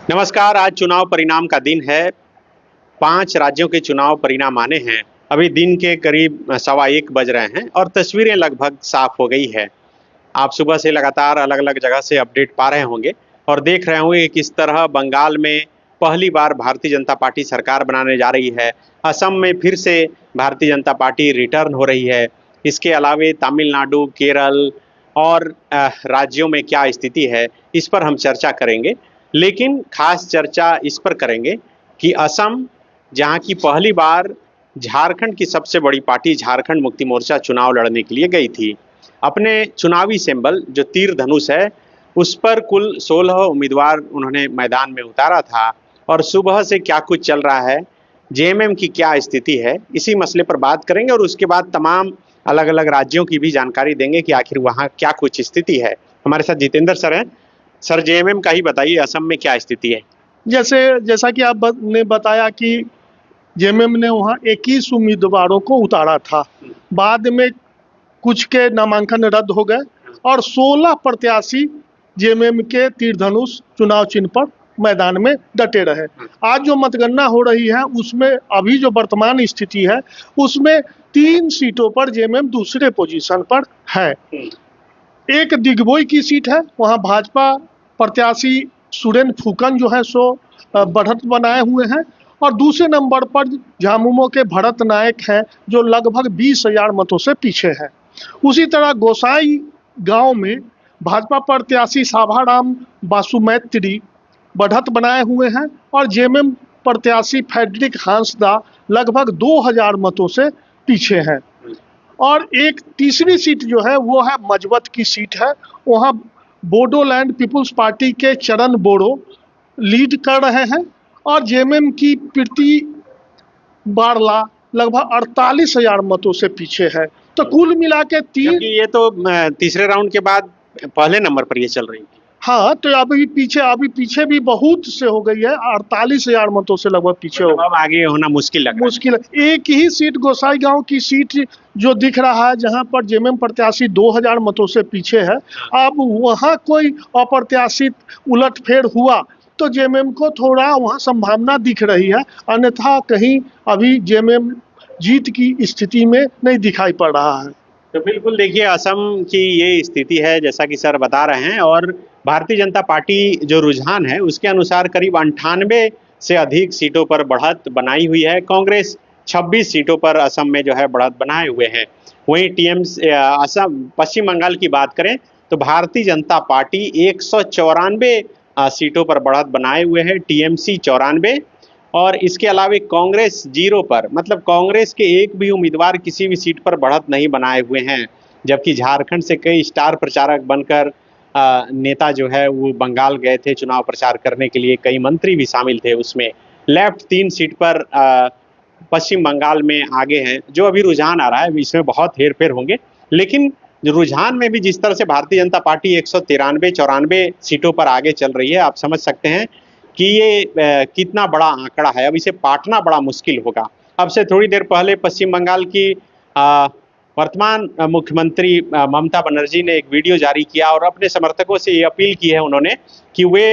नमस्कार। आज चुनाव परिणाम का दिन है। 5 राज्यों के चुनाव परिणाम आने हैं। अभी दिन के करीब 1:15 बज रहे हैं और तस्वीरें लगभग साफ हो गई है। आप सुबह से लगातार अलग-अलग जगह से अपडेट पा रहे होंगे और देख रहे होंगे कि किस तरह बंगाल में पहली बार भारतीय जनता पार्टी सरकार बनाने जा रही है। असम में फिर से भारतीय जनता पार्टी रिटर्न हो रही है। इसके अलावे तमिलनाडु, केरल और राज्यों में क्या स्थिति है, इस पर हम चर्चा करेंगे। लेकिन खास चर्चा इस पर करेंगे कि असम, जहाँ की पहली बार झारखंड की सबसे बड़ी पार्टी झारखंड मुक्ति मोर्चा चुनाव लड़ने के लिए गई थी। अपने चुनावी सिंबल जो तीर धनुष है, उस पर कुल 16 उम्मीदवार उन्होंने मैदान में उतारा था और सुबह से क्या कुछ चल रहा है, जेएमएम की क्या स्थिति है, इसी मसले पर बात करेंगे और उसके बाद तमाम अलग-अलग राज्यों की भी जानकारी देंगे कि आखिर वहाँ क्या कुछ स्थिति है। हमारे साथ जितेंद्र सर हैं। सर, जेएमएम का ही बताइए, असम में क्या स्थिति है? जैसा कि आप ने बताया कि जेएमएम ने वहाँ 21 उम्मीदवारों को उतारा था। बाद में कुछ के नामांकन रद्द हो गए और 16 प्रत्याशी जेएमएम के तीरधनुष चुनाव चिन्ह पर मैदान में डटे रहे। आज जो मतगणना हो रही है उसमें अभी जो वर्तमान स्थिति है उसमें 3 सीटों पर जेएमएम दूसरे पोजीशन पर है। एक दिग्बोई की सीट है, वहाँ भाजपा प्रत्याशी सुरेन फूकन जो है सो बढ़त बनाए हुए हैं और दूसरे नंबर पर झामुमो के भरत नायक हैं जो लगभग 20,000 मतों से पीछे हैं। उसी तरह गोसाई गांव में भाजपा प्रत्याशी साभाराम बासुमैत्री बढ़त बनाए हुए हैं और जेएमएम प्रत्याशी फ्रेडरिक हांसदा लगभग 2,000 मतों से पीछे हैं। और एक तीसरी सीट जो है वो है मजबत की सीट है, वहाँ बोडोलैंड पीपुल्स पार्टी के चरण बोड़ो लीड कर रहे हैं और जेएमएम की प्रीति बारला लगभग 48,000 मतों से पीछे है। तो कुल मिला के ये तो तीसरे राउंड के बाद पहले नंबर पर ये चल रही थी। हाँ, तो अभी पीछे भी बहुत से हो गई है, 48,000 मतों से लगभग पीछे हो। अब आगे होना मुश्किल लग रहा है। मुश्किल है। एक ही सीट गोसाई गांव की सीट जो दिख रहा है जहां पर जेएमएम प्रत्याशी 2,000 मतों से पीछे है। अब वहां कोई अप्रत्याशित उलटफेर हुआ तो जेएमएम को थोड़ा वहां संभावना दिख रही है, अन्यथा कहीं अभी जेएमएम जीत की स्थिति में नहीं दिखाई पड़ रहा है। तो बिल्कुल देखिए, असम की ये स्थिति है जैसा कि सर बता रहे हैं और भारतीय जनता पार्टी जो रुझान है उसके अनुसार करीब 98 से अधिक सीटों पर बढ़त बनाई हुई है। कांग्रेस 26 सीटों पर असम में जो है बढ़त बनाए हुए हैं। वहीं असम पश्चिम बंगाल की बात करें तो भारतीय जनता पार्टी 194 सीटों पर बढ़त बनाए हुए है, टीएमसी 94 और इसके अलावे कांग्रेस 0 पर, मतलब कांग्रेस के एक भी उम्मीदवार किसी भी सीट पर बढ़त नहीं बनाए हुए हैं। जबकि झारखंड से कई स्टार प्रचारक बनकर नेता जो है वो बंगाल गए थे चुनाव प्रचार करने के लिए, कई मंत्री भी शामिल थे उसमें। लेफ्ट 3 सीट पर पश्चिम बंगाल में आगे हैं। जो अभी रुझान आ रहा है इसमें बहुत हेरफेर होंगे, लेकिन रुझान में भी जिस तरह से भारतीय जनता पार्टी 193-94 सीटों पर आगे चल रही है, आप समझ सकते हैं कि ये कितना बड़ा आंकड़ा है। अब इसे पाटना बड़ा मुश्किल होगा। अब से थोड़ी देर पहले पश्चिम बंगाल की वर्तमान मुख्यमंत्री ममता बनर्जी ने एक वीडियो जारी किया और अपने समर्थकों से ये अपील की है उन्होंने कि वे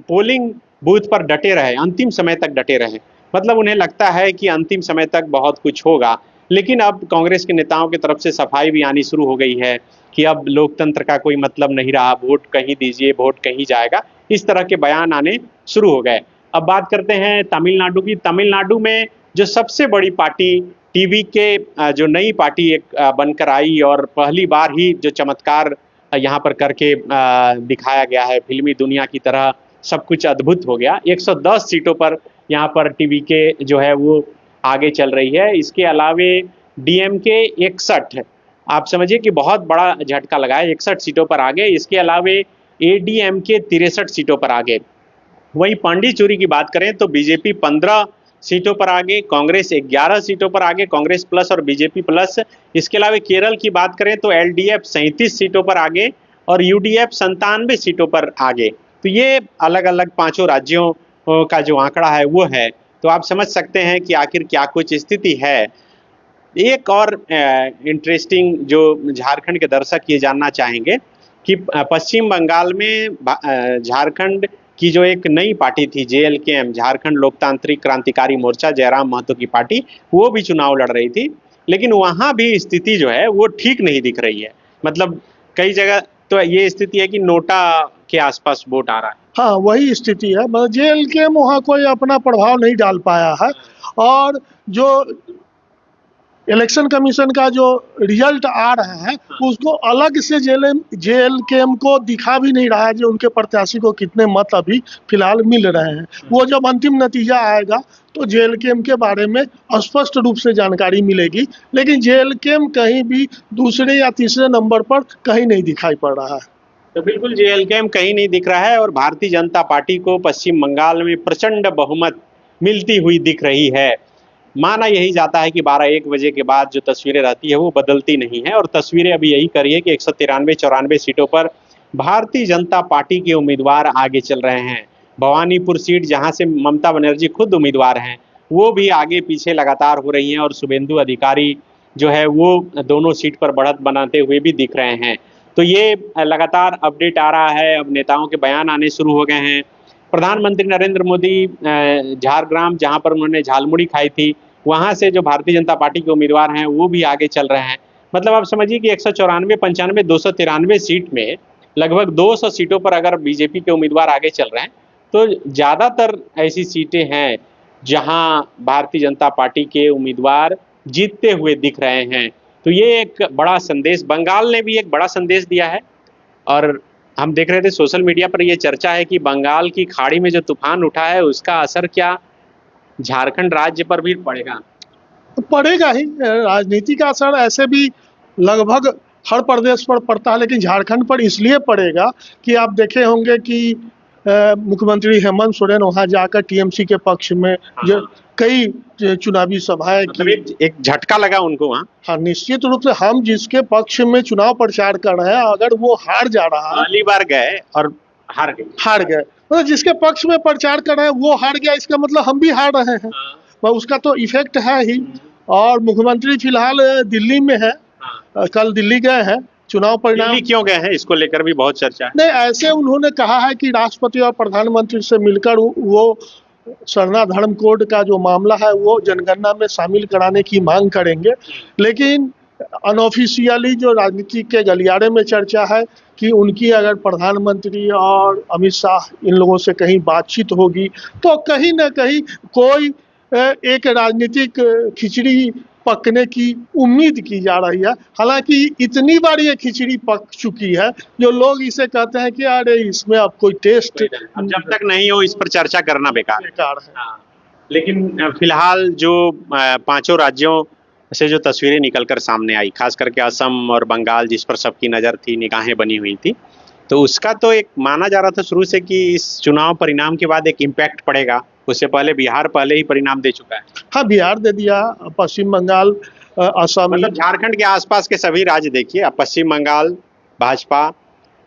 पोलिंग बूथ पर डटे रहे, अंतिम समय तक डटे रहे। मतलब उन्हें लगता है कि अंतिम समय तक बहुत कुछ होगा। लेकिन अब कांग्रेस के नेताओं की तरफ से सफाई भी आनी शुरू हो गई है कि अब लोकतंत्र का कोई मतलब नहीं रहा, वोट कहीं दीजिए, वोट कहीं जाएगा, इस तरह के बयान आने शुरू हो गए। अब बात करते हैं तमिलनाडु की। तमिलनाडु में जो सबसे बड़ी पार्टी टीवी के जो नई पार्टी एक बनकर आई और पहली बार ही जो चमत्कार यहाँ पर करके दिखाया गया है, फिल्मी दुनिया की तरह सब कुछ अद्भुत हो गया। 110 सीटों पर यहाँ पर टीवी के जो है वो आगे चल रही है। इसके अलावे डीएमके 61, आप समझिए कि बहुत बड़ा झटका लगा है, 61 सीटों पर आगे। इसके अलावे एडीएमके 63 सीटों पर आगे। वहीं पांडिचेरी की बात करें तो बीजेपी 15 सीटों पर आगे, कांग्रेस 11 सीटों पर आगे, कांग्रेस प्लस और बीजेपी प्लस। इसके अलावा केरल की बात करें तो एलडीएफ 37 सीटों पर आगे और यूडीएफ 97 सीटों पर आगे। तो ये अलग अलग 5 राज्यों का जो आंकड़ा है वो है। तो आप समझ सकते हैं कि आखिर क्या कुछ स्थिति है। एक और इंटरेस्टिंग जो झारखंड के दर्शक ये जानना चाहेंगे कि पश्चिम बंगाल में झारखंड कि जो एक नई पार्टी थी JLKM, झारखंड लोकतांत्रिक क्रांतिकारी मोर्चा, जयराम महतो की पार्टी, वो भी चुनाव लड़ रही थी। लेकिन वहां भी स्थिति जो है वो ठीक नहीं दिख रही है। मतलब कई जगह तो ये स्थिति है कि नोटा के आसपास वोट आ रहा है। हाँ, वही स्थिति है। मतलब जेल के वहाँ कोई अपना प्रभाव नहीं डाल पाया है, और जो इलेक्शन कमीशन का जो रिजल्ट आ रहा है उसको अलग से JLKM को दिखा भी नहीं रहा है जो उनके प्रत्याशी को कितने मत अभी फिलहाल मिल रहे हैं। वो जब अंतिम नतीजा आएगा तो JLKM के बारे में स्पष्ट रूप से जानकारी मिलेगी, लेकिन JLKM कहीं भी दूसरे या तीसरे नंबर पर कहीं नहीं दिखाई पड़ रहा है। तो बिल्कुल JLKM कहीं नहीं दिख रहा है और भारतीय जनता पार्टी को पश्चिम बंगाल में प्रचंड बहुमत मिलती हुई दिख रही है। माना यही जाता है कि 12-1 बजे के बाद जो तस्वीरें रहती है वो बदलती नहीं है, और तस्वीरें अभी यही कर रही है कि 193-94 सीटों पर भारतीय जनता पार्टी के उम्मीदवार आगे चल रहे हैं। भवानीपुर सीट जहां से ममता बनर्जी खुद उम्मीदवार हैं, वो भी आगे पीछे लगातार हो रही हैं, और शुभेंदु अधिकारी जो है वो दोनों सीट पर बढ़त बनाते हुए भी दिख रहे हैं। तो ये लगातार अपडेट आ रहा है, अब नेताओं के बयान आने शुरू हो गए हैं। प्रधानमंत्री नरेंद्र मोदी झारग्राम, जहां पर उन्होंने झालमुड़ी खाई थी, वहां से जो भारतीय जनता पार्टी के उम्मीदवार हैं वो भी आगे चल रहे हैं। मतलब आप समझिए कि 194, 95, 293 सीट में लगभग 200 सीटों पर अगर बीजेपी के उम्मीदवार आगे चल रहे हैं, तो ज़्यादातर ऐसी सीटें हैं जहां भारतीय जनता पार्टी के उम्मीदवार जीतते हुए दिख रहे हैं। तो ये एक बड़ा संदेश, बंगाल ने भी एक बड़ा संदेश दिया है। और हम देख रहे थे सोशल मीडिया पर यह चर्चा है कि बंगाल की खाड़ी में जो तूफान उठा है उसका असर क्या झारखंड राज्य पर भी पड़ेगा? तो पड़ेगा ही। राजनीति का असर ऐसे भी लगभग हर प्रदेश पर पड़ता है, लेकिन झारखंड पर इसलिए पड़ेगा कि आप देखे होंगे कि मुख्यमंत्री हेमंत सोरेन वहां जाकर TMC के पक्ष में जो कई चुनावी सभाएं मतलब की। एक झटका लगा उनको वहाँ। हाँ, निश्चित रूप से हम जिसके पक्ष में चुनाव प्रचार कर रहे हैं, अगर वो हार जा रहा है, पहली बार गए और हार गए, मतलब जिसके पक्ष में प्रचार कर रहे हैं वो हार गया, इसका मतलब हम भी हार रहे हैं। उसका तो इफेक्ट है ही। और मुख्यमंत्री फिलहाल दिल्ली में है, कल दिल्ली गए हैं। चुनाव परिणाम दिल्ली क्यों गए हैं, इसको लेकर भी बहुत चर्चा है। नहीं, ऐसे उन्होंने कहा है कि राष्ट्रपति और प्रधानमंत्री से मिलकर वो सरना धर्म कोड का जो मामला है वो जनगणना में शामिल कराने की मांग करेंगे। लेकिन अनऑफिशियली जो राजनीति के गलियारे में चर्चा है कि उनकी अगर प्रधानमंत्री और अमित शाह इन लोगों से कहीं बातचीत होगी तो कहीं ना कहीं कोई एक राजनीतिक खिचड़ी पकने की उम्मीद की जा रही है। हालांकि इतनी बार ये खिचड़ी पक चुकी है जो लोग इसे कहते हैं कि अरे इसमें अब कोई टेस्ट, जब तक नहीं हो इस पर चर्चा करना बेकार है। लेकिन फिलहाल जो 5 राज्यों से जो तस्वीरें निकलकर सामने आई, खास करके असम और बंगाल जिस पर सबकी नज़र थी, निगाहें बनी हुई थी, तो उसका तो एक माना जा रहा था शुरू से कि इस चुनाव परिणाम के बाद एक इम्पैक्ट पड़ेगा। उससे पहले बिहार पहले ही परिणाम दे चुका है। हाँ, बिहार दे दिया, पश्चिम बंगाल, असम, मतलब झारखंड के आसपास के सभी राज्य देखिए, आप पश्चिम बंगाल भाजपा,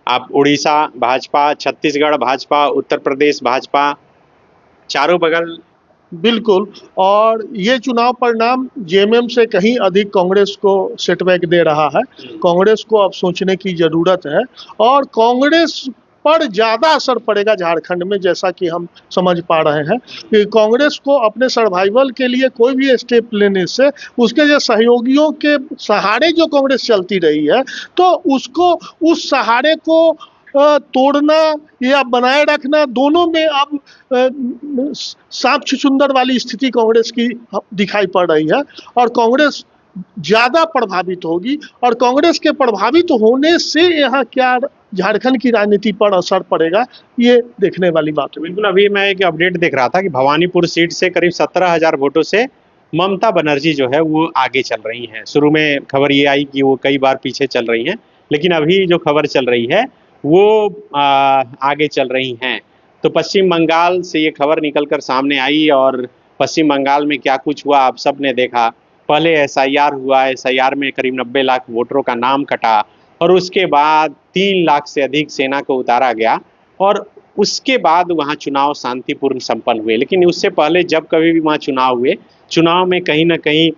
आप उड़ीसा भाजपा, छत्तीसगढ़ भाजपा, उत्तर प्रदेश भाजपा, चारों बगल। बिल्कुल। और ये चुनाव परिणाम JMM से कहीं अधिक कांग्रेस को सेटबैक दे रहा है। कांग्रेस को अब सोचने की जरूरत है, और कांग्रेस पर ज़्यादा असर पड़ेगा झारखंड में, जैसा कि हम समझ पा रहे हैं कि कांग्रेस को अपने सर्वाइवल के लिए कोई भी स्टेप लेने से उसके जो सहयोगियों के सहारे जो कांग्रेस चलती रही है, तो उसको उस सहारे को तोड़ना या बनाए रखना, दोनों में अब सांप छुछुंदर वाली स्थिति कांग्रेस की दिखाई पड़ रही है, और कांग्रेस ज़्यादा प्रभावित होगी। और कांग्रेस के प्रभावित होने से यहाँ क्या झारखंड की राजनीति पर असर पड़ेगा, ये देखने वाली बात है। बिल्कुल, अभी मैं एक अपडेट देख रहा था कि भवानीपुर सीट से करीब 17,000 वोटों से ममता बनर्जी जो है वो आगे चल रही हैं। शुरू में खबर ये आई कि वो कई बार पीछे चल रही हैं, लेकिन अभी जो खबर चल रही है वो आगे चल रही हैं। तो पश्चिम बंगाल से ये खबर निकलकर सामने आई, और पश्चिम बंगाल में क्या कुछ हुआ आप सब ने देखा। पहले SIR हुआ, SIR में करीब 90 लाख वोटरों का नाम कटा, और उसके बाद 3 लाख से अधिक सेना को उतारा गया, और उसके बाद वहाँ चुनाव शांतिपूर्ण संपन्न हुए। लेकिन उससे पहले जब कभी भी वहाँ चुनाव हुए, चुनाव में कहीं ना कहीं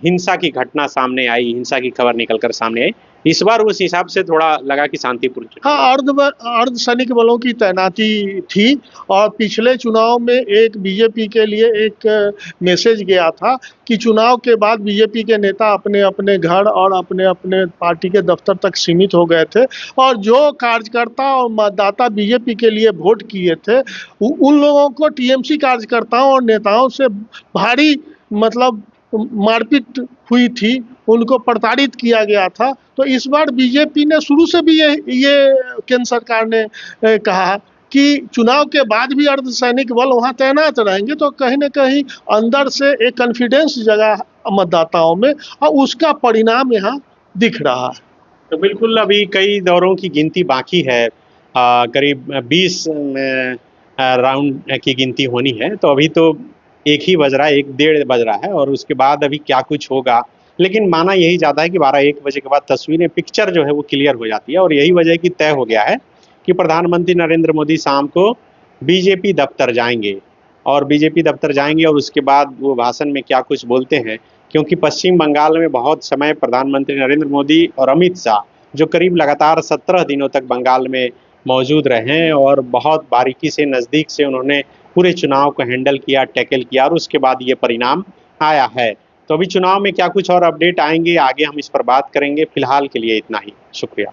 हिंसा की घटना सामने आई, हिंसा की खबर निकलकर सामने आई। इस बार उस हिसाब से थोड़ा लगा कि शांतिपूर्ण चुनाव। हाँ, अर्धसैनिक बलों की तैनाती थी और पिछले चुनाव में एक बीजेपी के लिए एक मैसेज गया था कि चुनाव के बाद बीजेपी के नेता अपने अपने घर और अपने अपने पार्टी के दफ्तर तक सीमित हो गए थे और जो कार्यकर्ता और मतदाता बीजेपी के लिए वोट किए थे उन लोगों को टीएमसी कार्यकर्ताओं और नेताओं से भारी मतलब मारपीट हुई थी, उनको प्रताड़ित किया गया था। तो इस बार बीजेपी ने शुरू से भी ये केंद्र सरकार ने कहा कि चुनाव के बाद भी अर्धसैनिक बल वहाँ तैनात रहेंगे, तो कहीं ना कहीं अंदर से एक कॉन्फिडेंस जगा मतदाताओं में और उसका परिणाम यहाँ दिख रहा है। तो बिल्कुल अभी कई दौरों की गिनती बाकी है, करीब 20 राउंड की गिनती होनी है। तो अभी तो एक ही बज रहा है, 1 डेढ़ बज रहा है और उसके बाद अभी क्या कुछ होगा। लेकिन माना यही जाता है कि 12-1 बजे के बाद तस्वीरें पिक्चर जो है वो क्लियर हो जाती है और यही वजह की तय हो गया है कि प्रधानमंत्री नरेंद्र मोदी शाम को बीजेपी दफ्तर जाएंगे और बीजेपी दफ्तर जाएंगे और उसके बाद वो भाषण में क्या कुछ बोलते हैं, क्योंकि पश्चिम बंगाल में बहुत समय प्रधानमंत्री नरेंद्र मोदी और अमित शाह जो करीब लगातार 17 दिनों तक बंगाल में मौजूद रहे और बहुत बारीकी से नज़दीक से उन्होंने पूरे चुनाव को हैंडल किया, टैकल किया और उसके बाद ये परिणाम आया है। तो अभी चुनाव में क्या कुछ और अपडेट आएंगे, आगे हम इस पर बात करेंगे। फिलहाल के लिए इतना ही, शुक्रिया।